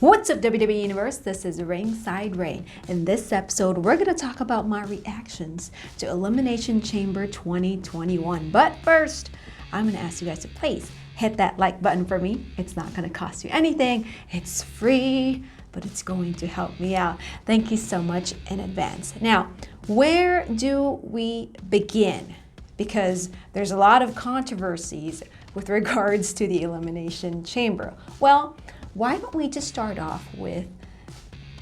What's up, WWE Universe? This is Ringside Rain. In this episode, we're going to talk about my reactions to Elimination Chamber 2021. But first, I'm going to ask you guys to please hit that like button for me. It's not going to cost you anything. It's free, but it's going to help me out. Thank you so much in advance. Now, where do we begin? Because there's a lot of controversies with regards to the Elimination Chamber. Well, why don't we just start off with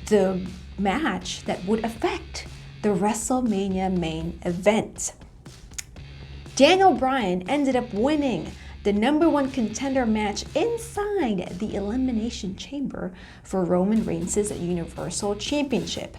the match that would affect the WrestleMania main event. Daniel Bryan ended up winning the #1 contender match inside the Elimination Chamber for Roman Reigns' Universal Championship.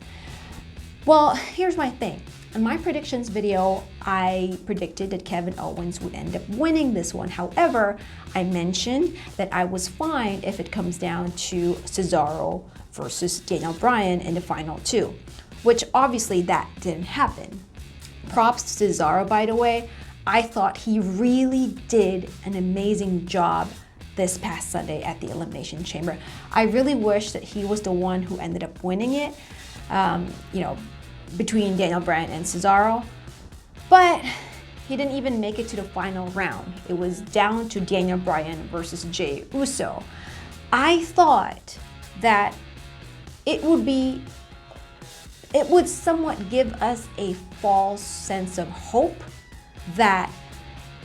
Well, here's my thing. In my predictions video, I predicted that Kevin Owens would end up winning this one. However, I mentioned that I was fine if it comes down to Cesaro versus Daniel Bryan in the final two, which obviously that didn't happen. Props to Cesaro, by the way. I thought he really did an amazing job this past Sunday at the Elimination Chamber. I really wish that he was the one who ended up winning it. Between Daniel Bryan and Cesaro, but he didn't even make it to the final round. It was down to Daniel Bryan versus Jey Uso. I thought that it would somewhat give us a false sense of hope that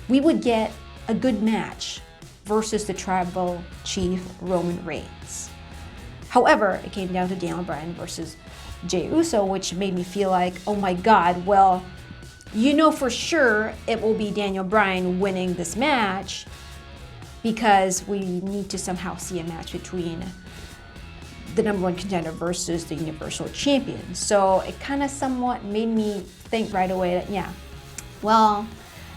we would get a good match versus the Tribal Chief Roman Reigns. However, it came down to Daniel Bryan versus Jey Uso, which made me feel like, oh my God, well, you know for sure it will be Daniel Bryan winning this match because we need to somehow see a match between the #1 contender versus the Universal Champion. So it kind of somewhat made me think right away that, yeah, well,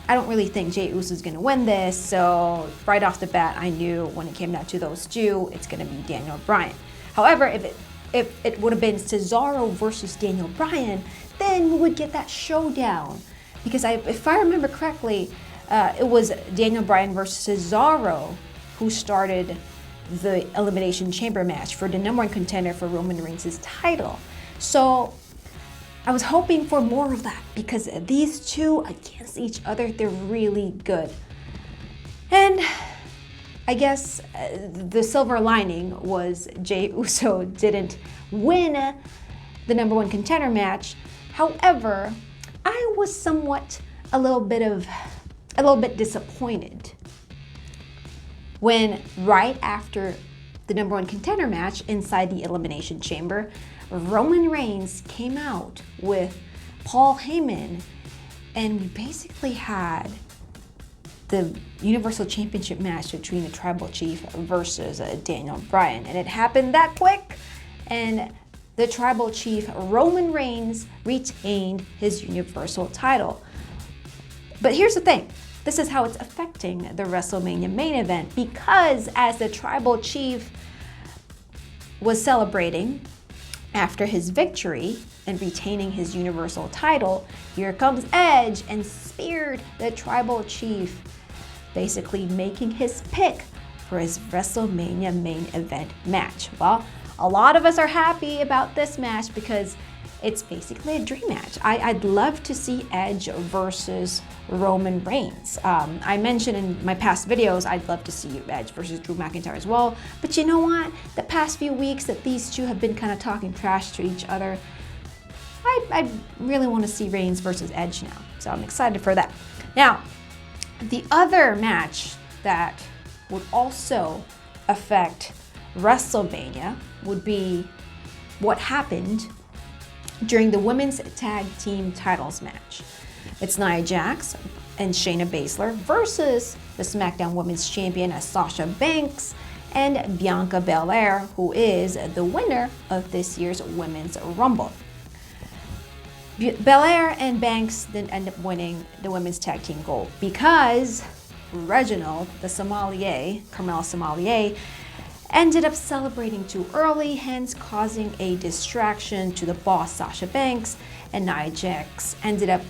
I don't really think Jey Uso is going to win this. So right off the bat, I knew when it came down to those two, it's going to be Daniel Bryan. However, if it would have been Cesaro versus Daniel Bryan, then we would get that showdown. Because if I remember correctly, it was Daniel Bryan versus Cesaro who started the Elimination Chamber match for the #1 contender for Roman Reigns' title. So I was hoping for more of that because these two against each other, they're really good. And I guess the silver lining was Jey Uso didn't win the #1 contender match. However, I was somewhat a little bit disappointed when right after the #1 contender match inside the Elimination Chamber, Roman Reigns came out with Paul Heyman, and we basically had the Universal Championship match between the Tribal Chief versus Daniel Bryan. And it happened that quick, and the Tribal Chief, Roman Reigns, retained his Universal title. But here's the thing. This is how it's affecting the WrestleMania main event, because as the Tribal Chief was celebrating after his victory and retaining his Universal title, here comes Edge and speared the Tribal Chief, basically making his pick for his WrestleMania main event match. Well, a lot of us are happy about this match because it's basically a dream match. I'd love to see Edge versus Roman Reigns. I mentioned in my past videos, I'd love to see Edge versus Drew McIntyre as well. But you know what? The past few weeks that these two have been kind of talking trash to each other, I really want to see Reigns versus Edge now. So I'm excited for that. Now, the other match that would also affect WrestleMania would be what happened during the women's tag team titles match. It's Nia Jax and Shayna Baszler versus the SmackDown Women's Champion Sasha Banks and Bianca Belair, who is the winner of this year's Women's Rumble. Belair and Banks didn't end up winning the women's tag team gold because Reginald, the sommelier, Carmel sommelier, ended up celebrating too early, hence causing a distraction to the boss, Sasha Banks, and Nia Jax ended up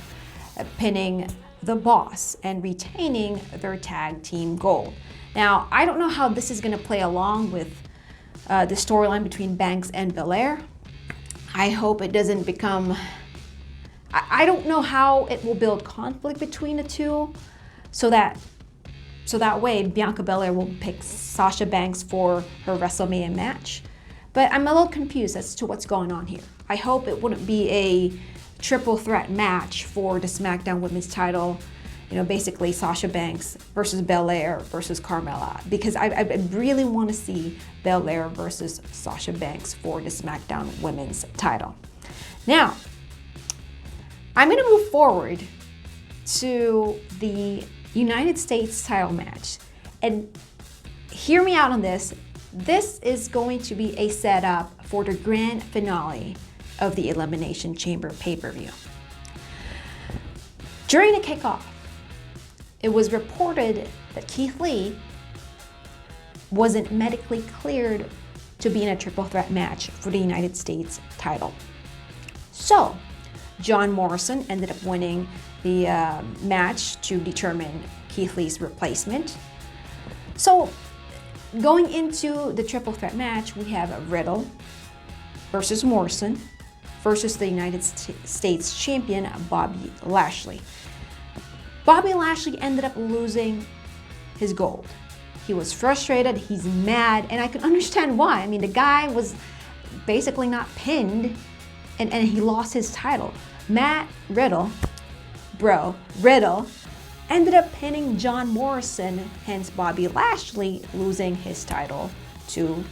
pinning the boss and retaining their tag team gold. Now, I don't know how this is going to play along with the storyline between Banks and Belair. I hope it doesn't become, I don't know how it will build conflict between the two so that way Bianca Belair will pick Sasha Banks for her WrestleMania match. But I'm a little confused as to what's going on here. I hope it wouldn't be a triple threat match for the SmackDown Women's title. Basically Sasha Banks versus Belair versus Carmella, because I really want to see Belair versus Sasha Banks for the SmackDown Women's title. Now, I'm going to move forward to the United States title match. And hear me out on this. This is going to be a setup for the grand finale of the Elimination Chamber pay-per-view. During the kickoff, it was reported that Keith Lee wasn't medically cleared to be in a triple threat match for the United States title. So, John Morrison ended up winning the match to determine Keith Lee's replacement. So, going into the triple threat match, we have Riddle versus Morrison versus the United States champion, Bobby Lashley. Bobby Lashley ended up losing his gold. He was frustrated, he's mad, and I can understand why. I mean, the guy was basically not pinned, and he lost his title. Riddle ended up pinning John Morrison, hence Bobby Lashley losing his title to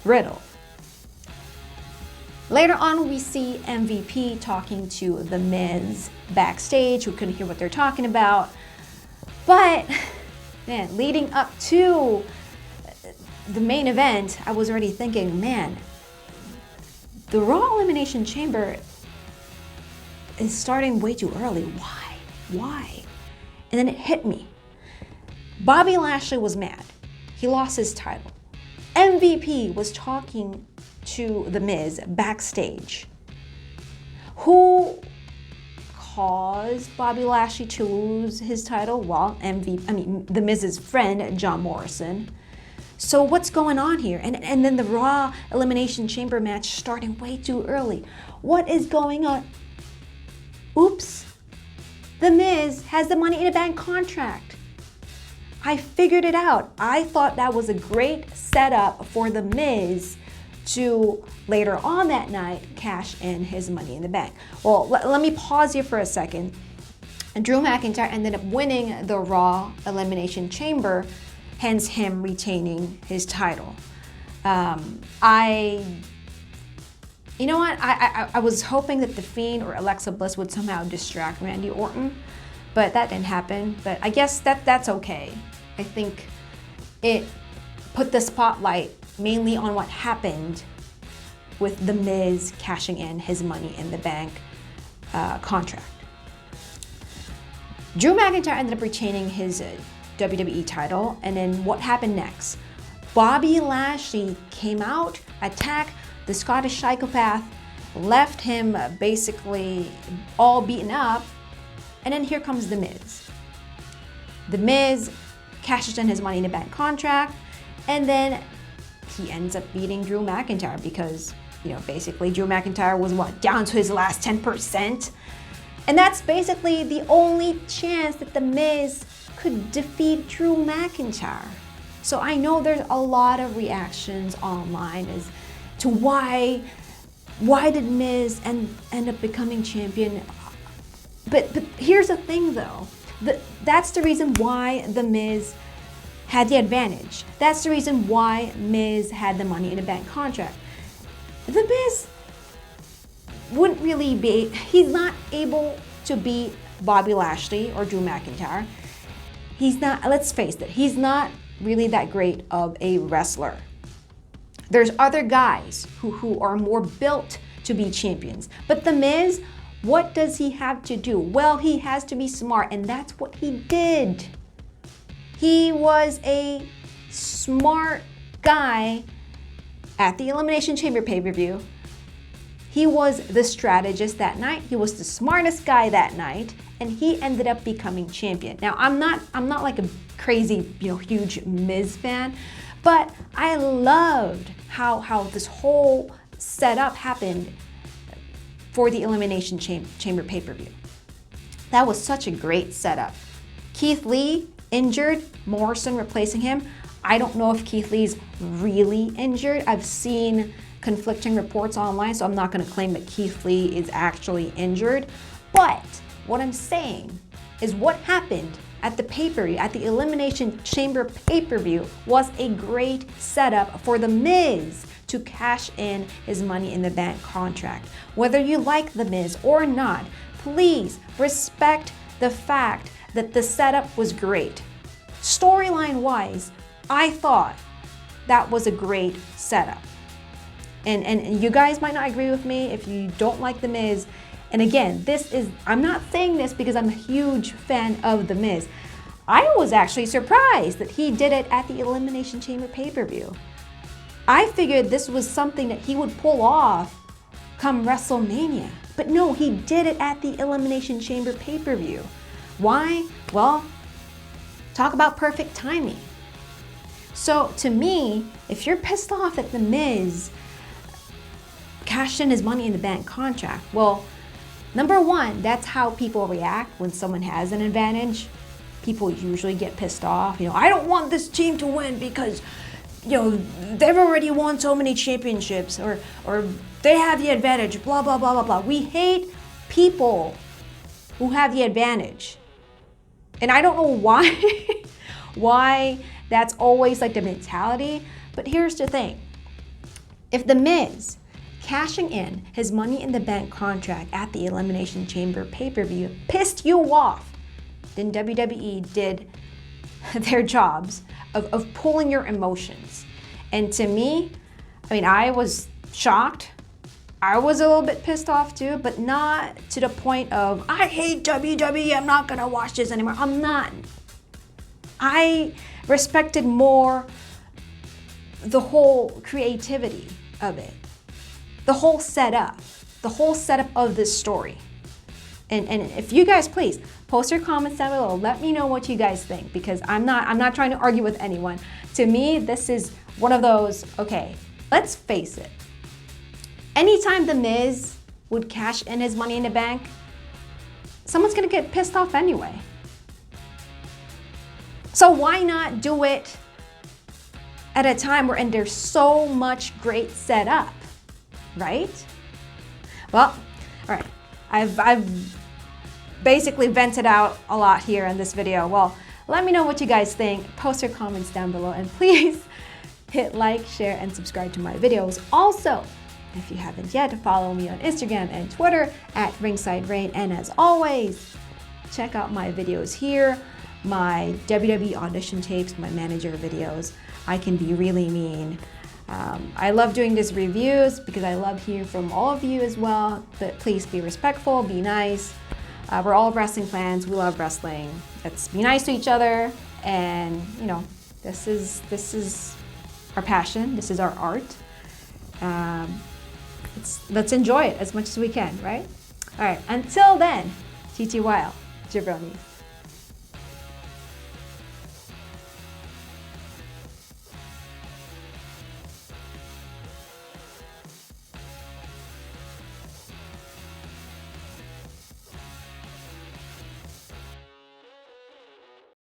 Riddle. Later on, we see MVP talking to The Miz backstage. We couldn't hear what they're talking about. But, man, leading up to the main event, I was already thinking, man, the Raw Elimination Chamber is starting way too early. Why? And then it hit me. Bobby Lashley was mad. He lost his title. MVP was talking to The Miz backstage. Who caused Bobby Lashley to lose his title? Well, The Miz's friend, John Morrison. So what's going on here? And then the Raw Elimination Chamber match starting way too early. What is going on? Oops. The Miz has the Money in the Bank contract. I figured it out. I thought that was a great setup for The Miz to later on that night cash in his Money in the Bank. Well, let me pause here for a second. Drew McIntyre ended up winning the Raw Elimination Chamber, hence him retaining his title. I was hoping that The Fiend or Alexa Bliss would somehow distract Randy Orton, but that didn't happen. But I guess that's okay. I think it put the spotlight mainly on what happened with The Miz cashing in his Money in the Bank contract. Drew McIntyre ended up retaining his WWE title, and then what happened next? Bobby Lashley came out, attacked the Scottish psychopath, left him basically all beaten up, and then here comes The Miz. The Miz cashes in his Money in the Bank contract, and then he ends up beating Drew McIntyre because, basically Drew McIntyre was down to his last 10%. And that's basically the only chance that The Miz could defeat Drew McIntyre. So I know there's a lot of reactions online as to why did Miz end up becoming champion. But here's the thing though, that's the reason why The Miz had the advantage. That's the reason why Miz had the Money in the Bank contract. The Miz wouldn't really he's not able to beat Bobby Lashley or Drew McIntyre. He's not, let's face it, he's not really that great of a wrestler. There's other guys who are more built to be champions. But The Miz, what does he have to do? Well, he has to be smart, and that's what he did. He was a smart guy at the Elimination Chamber pay-per-view. He was the strategist that night. He was the smartest guy that night, and he ended up becoming champion. Now, I'm not like a crazy, huge Miz fan, but I loved how this whole setup happened for the Elimination Chamber pay-per-view. That was such a great setup. Keith Lee injured, Morrison replacing him. I don't know if Keith Lee's really injured. I've seen conflicting reports online, so I'm not going to claim that Keith Lee is actually injured. But what I'm saying is what happened at the pay-per-view, at the Elimination Chamber pay-per-view, was a great setup for The Miz to cash in his Money in the Bank contract. Whether you like The Miz or not, please respect the fact that the setup was great. Storyline-wise, I thought that was a great setup. And you guys might not agree with me if you don't like The Miz. And again, I'm not saying this because I'm a huge fan of The Miz. I was actually surprised that he did it at the Elimination Chamber pay-per-view. I figured this was something that he would pull off come WrestleMania. But no, he did it at the Elimination Chamber pay-per-view. Why? Well, talk about perfect timing. So to me, if you're pissed off at The Miz cashed in his Money in the Bank contract, well, number one, that's how people react when someone has an advantage. People usually get pissed off. I don't want this team to win because, they've already won so many championships, or they have the advantage, blah, blah, blah, blah, blah. We hate people who have the advantage. And I don't know why that's always like the mentality, but here's the thing. If The Miz cashing in his Money in the Bank contract at the Elimination Chamber pay-per-view pissed you off, then WWE did their jobs of pulling your emotions. And to me, I was shocked. I was a little bit pissed off too, but not to the point of, I hate WWE, I'm not gonna watch this anymore. I'm not. I respected more the whole creativity of it. The whole setup of this story. And if you guys, please post your comments down below. Let me know what you guys think, because I'm not trying to argue with anyone. To me, this is one of those, okay, let's face it. Anytime The Miz would cash in his Money in the Bank, someone's gonna get pissed off anyway. So why not do it at a time where there's so much great setup, right? Well, all right, I've basically vented out a lot here in this video. Well, let me know what you guys think. Post your comments down below, and please hit like, share, and subscribe to my videos. Also, if you haven't yet, follow me on Instagram and Twitter at @RingsideRain. And as always, check out my videos here, my WWE audition tapes, my manager videos. I can be really mean. I love doing these reviews because I love hearing from all of you as well, but please be respectful, be nice. We're all wrestling fans, we love wrestling. Let's be nice to each other, and this is our passion, this is our art. Let's enjoy it as much as we can, right? All right, until then, TTYL, jabronis.